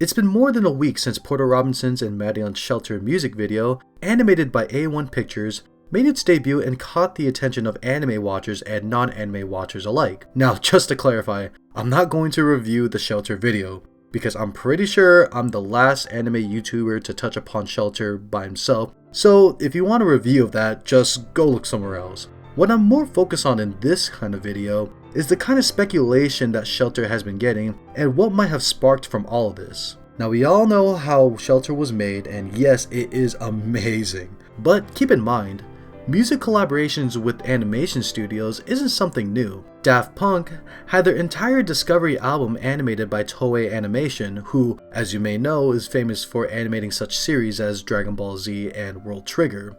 It's been more than a week since Porter Robinson's and Maddie on Shelter music video, animated by A1 Pictures, made its debut and caught the attention of anime watchers and non-anime watchers alike. Now, just to clarify, I'm not going to review the Shelter video, because I'm pretty sure I'm the last anime YouTuber to touch upon Shelter by himself, so if you want a review of that, just go look somewhere else. What I'm more focused on in this kind of video is the kind of speculation that Shelter has been getting and what might have sparked from all of this. Now, we all know how Shelter was made, and yes, it is amazing. But keep in mind, music collaborations with animation studios isn't something new. Daft Punk had their entire Discovery album animated by Toei Animation, who, as you may know, is famous for animating such series as Dragon Ball Z and World Trigger.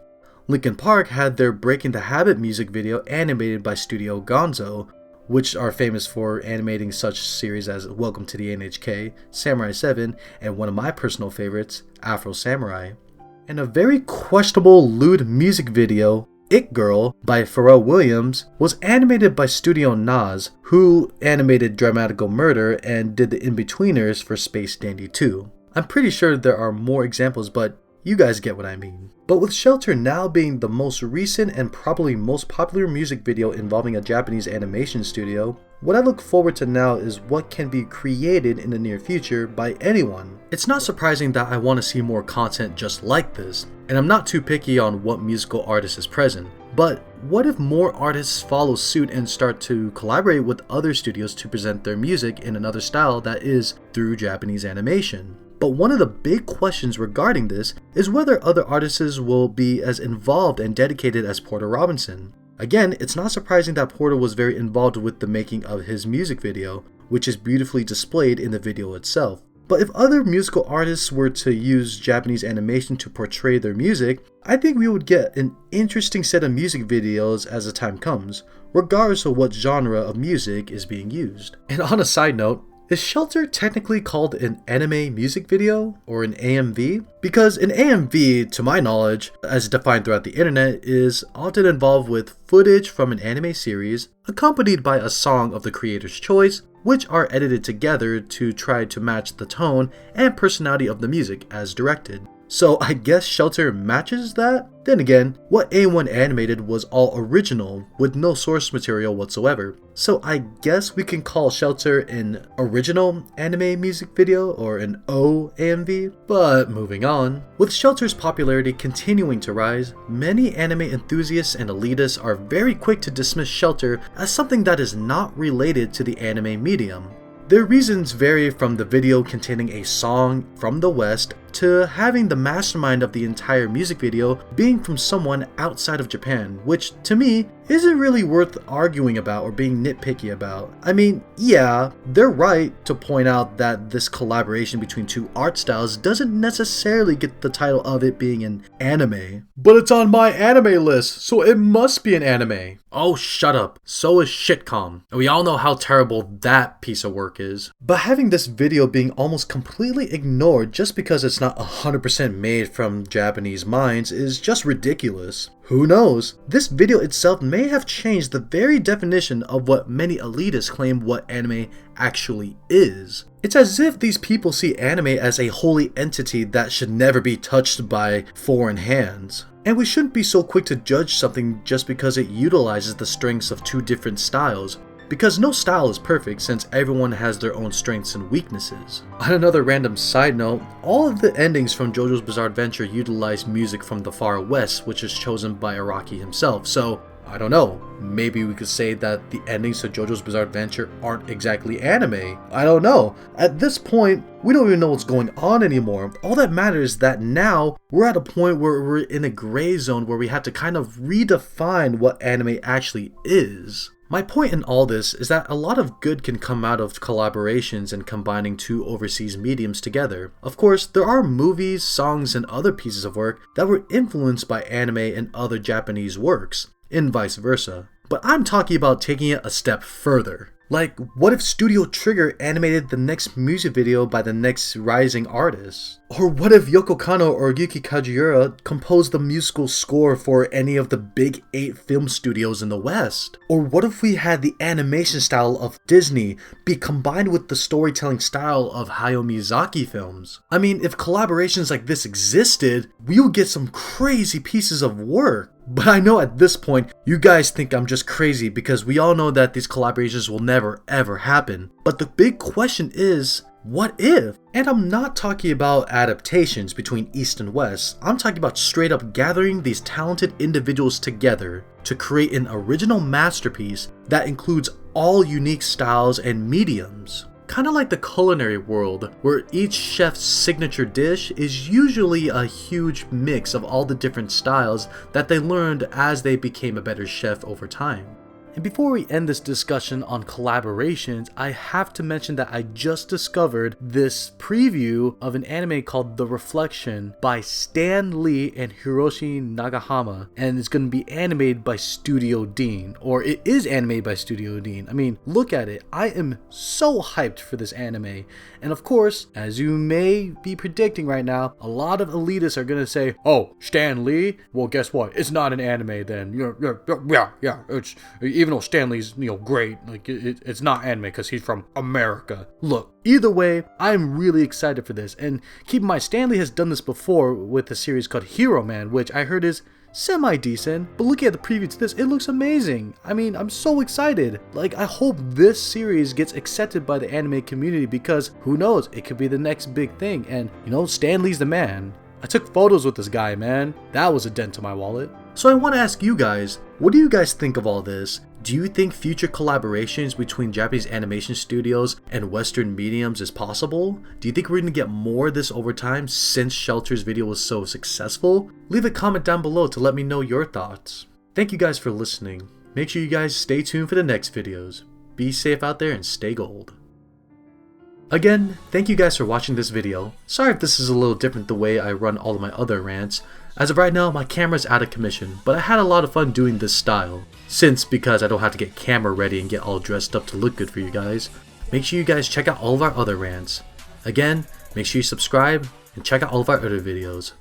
Linkin Park had their Breaking the Habit music video animated by Studio Gonzo, which are famous for animating such series as Welcome to the NHK, Samurai 7, and one of my personal favorites, Afro Samurai. And a very questionable lewd music video, It Girl by Pharrell Williams, was animated by Studio Nas, who animated Dramatical Murder and did the In-Betweeners for Space Dandy 2. I'm pretty sure there are more examples, but you guys get what I mean. But with Shelter now being the most recent and probably most popular music video involving a Japanese animation studio, what I look forward to now is what can be created in the near future by anyone. It's not surprising that I want to see more content just like this, and I'm not too picky on what musical artist is present. But what if more artists follow suit and start to collaborate with other studios to present their music in another style that is through Japanese animation? But one of the big questions regarding this is whether other artists will be as involved and dedicated as Porter Robinson. Again, it's not surprising that Porter was very involved with the making of his music video, which is beautifully displayed in the video itself. But if other musical artists were to use Japanese animation to portray their music, I think we would get an interesting set of music videos as the time comes, regardless of what genre of music is being used. And on a side note, is Shelter technically called an anime music video or an AMV? Because an AMV, to my knowledge, as defined throughout the internet, is often involved with footage from an anime series accompanied by a song of the creator's choice, which are edited together to try to match the tone and personality of the music as directed. So I guess Shelter matches that? Then again, what A1 animated was all original with no source material whatsoever. So I guess we can call Shelter an original anime music video or an OAMV. But moving on, with Shelter's popularity continuing to rise, many anime enthusiasts and elitists are very quick to dismiss Shelter as something that is not related to the anime medium. Their reasons vary from the video containing a song from the West to having the mastermind of the entire music video being from someone outside of Japan, which to me isn't really worth arguing about or being nitpicky about. I mean, yeah, they're right to point out that this collaboration between two art styles doesn't necessarily get the title of it being an anime. But it's on my anime list, so it must be an anime. Oh, shut up. So is Shitcom. We all know how terrible that piece of work is. But having this video being almost completely ignored just because it's not 100% made from Japanese minds is just ridiculous. Who knows? This video itself may have changed the very definition of what many elitists claim what anime actually is. It's as if these people see anime as a holy entity that should never be touched by foreign hands. And we shouldn't be so quick to judge something just because it utilizes the strengths of two different styles, because no style is perfect since everyone has their own strengths and weaknesses. On another random side note, all of the endings from JoJo's Bizarre Adventure utilize music from the Far West, which is chosen by Araki himself, so I don't know, maybe we could say that the endings to JoJo's Bizarre Adventure aren't exactly anime. I don't know. At this point, we don't even know what's going on anymore. All that matters is that now we're at a point where we're in a gray zone where we have to kind of redefine what anime actually is. My point in all this is that a lot of good can come out of collaborations and combining two overseas mediums together. Of course, there are movies, songs, and other pieces of work that were influenced by anime and other Japanese works, and vice versa. But I'm talking about taking it a step further. Like, what if Studio Trigger animated the next music video by the next rising artist? Or what if Yoko Kanno or Yuki Kajiura composed the musical score for any of the big 8 film studios in the West? Or what if we had the animation style of Disney be combined with the storytelling style of Hayao Miyazaki films? I mean, if collaborations like this existed, we would get some crazy pieces of work. But I know at this point, you guys think I'm just crazy because we all know that these collaborations will never ever happen. But the big question is, what if? And I'm not talking about adaptations between East and West. I'm talking about straight up gathering these talented individuals together to create an original masterpiece that includes all unique styles and mediums. Kind of like the culinary world, where each chef's signature dish is usually a huge mix of all the different styles that they learned as they became a better chef over time. And before we end this discussion on collaborations, I have to mention that I just discovered this preview of an anime called The Reflection by Stan Lee and Hiroshi Nagahama, and it's going to be animated by Studio Dean, or it is animated by Studio Dean. I mean, look at it. I am so hyped for this anime. And of course, as you may be predicting right now, a lot of elitists are going to say, oh, Stan Lee? Well, guess what? It's not an anime then. Yeah. It's, even though Stan Lee's, great, like it's not anime because he's from America. Look, either way, I'm really excited for this. And keep in mind, Stan Lee has done this before with a series called Hero Man, which I heard is semi-decent, but looking at the preview to this, it looks amazing. I mean, I'm so excited. Like, I hope this series gets accepted by the anime community because who knows, it could be the next big thing. And, Stan Lee's the man. I took photos with this guy, man. That was a dent to my wallet. So I want to ask you guys, what do you guys think of all this? Do you think future collaborations between Japanese animation studios and Western mediums is possible? Do you think we're going to get more of this over time since Shelter's video was so successful? Leave a comment down below to let me know your thoughts. Thank you guys for listening. Make sure you guys stay tuned for the next videos. Be safe out there and stay gold. Again, thank you guys for watching this video. Sorry if this is a little different the way I run all of my other rants. As of right now, my camera's out of commission, but I had a lot of fun doing this style. Because I don't have to get camera ready and get all dressed up to look good for you guys, make sure you guys check out all of our other rants. Again, make sure you subscribe and check out all of our other videos.